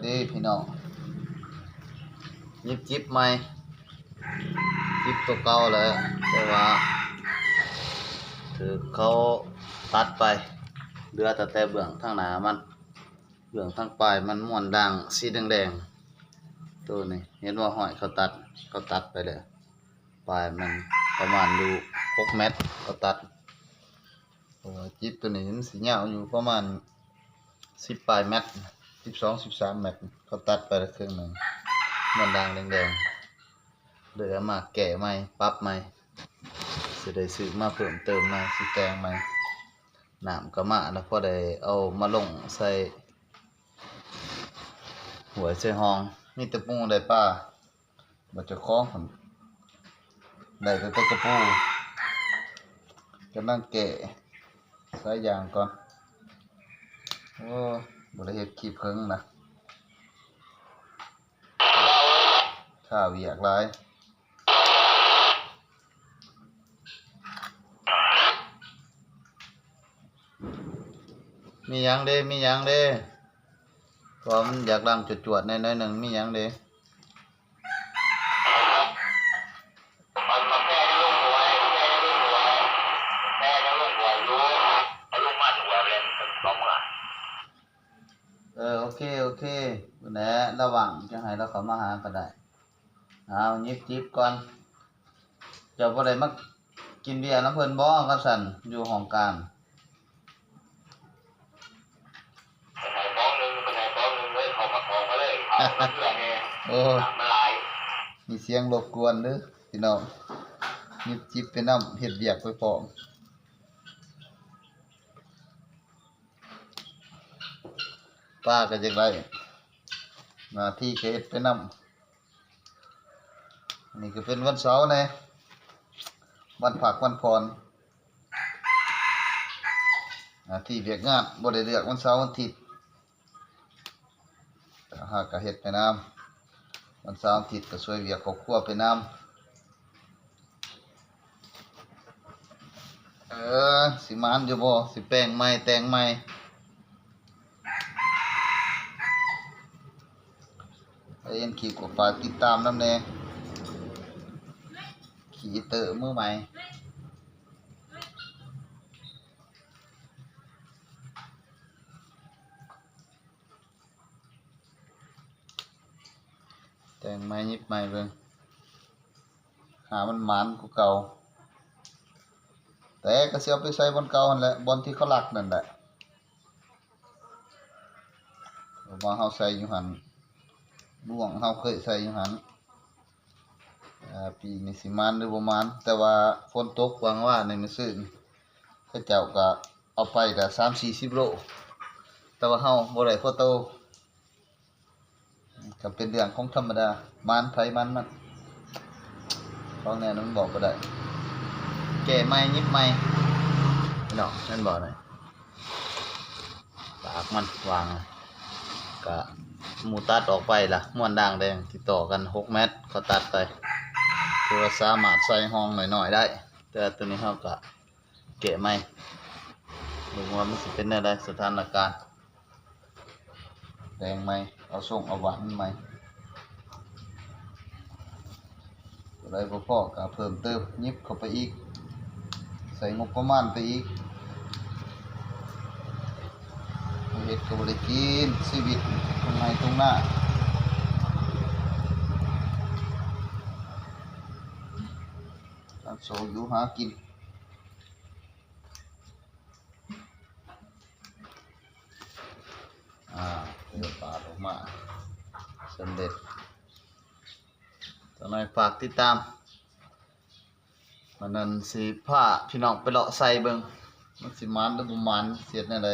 ดีพี่น้องยิบจิบใหม่จิบตัวเก่าแล้วแต่ว่าถือเขาตัดไปเหลือแต่เบื้องทางหน้ามันเบื้องทางปลายมันม้วนด่างสีแดงๆตัวนี้เห็นว่าห้อยเขาตัดไปเลยปลายมันประมาณอยู่6 เมตรเขาตัดจิบตัวนี้มันสียาวอยู่ประมาณ10 ปลายเมตร12-13 เมตรเขาตัดไปครึ่งหนึ่งมันด่างแดงๆเลยเอามาแกะใหม่ปรับใหม่สิได้ซื้อมาเพิ่มเติมใหม่สิแต่งใหม่น้ำก็มาแล้วพอได้เอามาลงใส่หัวใส่ห้องมีตะปูได้ป้าบ่จะคล้องผมได้แต่ตะปูกำลังแกะสายยางก่อนโอ้บ่ได้เฮ็ดคลิปเพิ่งนะข้าเวียกหลายมีหยังเด้ก็มันอยากดังจวดๆหน่อยๆนึงมีหยังเด้โอเคแหละระวังจะให้เราเข้ามาหาก็ได้เอายิบจิบก่อนเจ้าบ่ได้มากินเบียร์น้ำเพิ่นบ่ครับสั่นอยู่ห้องกลางโอ้มีเสียงรบกวนเด้อพี่น้องยิบจิบไปนำเฮ็ดเวียกไปพร้อมป้าก็จังไดหน้าที่ก็เฮ็ดไปนำนี่ก็เป็นวันเสาร์แน่วันพักวันผ่อนหน้าที่เวียกงานบ่ได้เลือกวันเสาร์วันอาทิตย์หากก็เฮ็ดไปนำวันเสาร์อาทิตย์ก็ช่วยเวียกครอบครัวไปนำสิมานอยู่บ่สิแป้งใหม่แต่งใหม่เอ็นขี่กว่าฝากติดตามน้ำแน่ขี่เตอมือใหม่แต่งใหม่ยิบใหม่เบิ่งหามันหมานกว่าเก่าแต่ก็สิเอาไปใส่บนเก่านั่นแหละบนที่เขาลักนั่นแหละว่าเฮาใส่อยู่หั่นบ่วงเฮาเคยใส่อยู่หั่นปีนี้สิมานหรือบ่มานแต่ว่าฝนตกหวังว่าในมื้อซื่นเขาเจ้าก็เอาไปก็30-40 โลแต่ว่าเฮาบ่ได้พอโตก็เป็นเรื่องของธรรมดามานไผมันของแน่นมันบอกบ่ได้แก้ใหม่ยิบใหม่เนาะนั่นบ่ได้ปากมันวางก็หมูตัดออกไปล่ะม้วนด่างแดงติดต่อกัน6 เมตรเขาตัดไปคือว่าสามารถใส่ห้องหน่อยๆได้แต่ตัวนี้เขาก็แกะใหม่ดูว่ามันสิเป็นแนวใดสถานการณ์แดงใหม่เอาส่งเอาหวานใหม่อะไรพอๆก็เพิ่มเติมยิบเข้าไปอีกใส่งบประมาณไปอีกเฮ็ดก็บ่ได้กินชีวิตตรงไหนตรงหน้าตั้งโซอยู่หากินเดี๋ยวปาดออกมาสำเร็จตอนนี้ฝากติดตามมันนั้นสิพาพี่น้องไปเลาะใส่เบิ่งมันสิมันหรือบ่มันเสียดแนวใด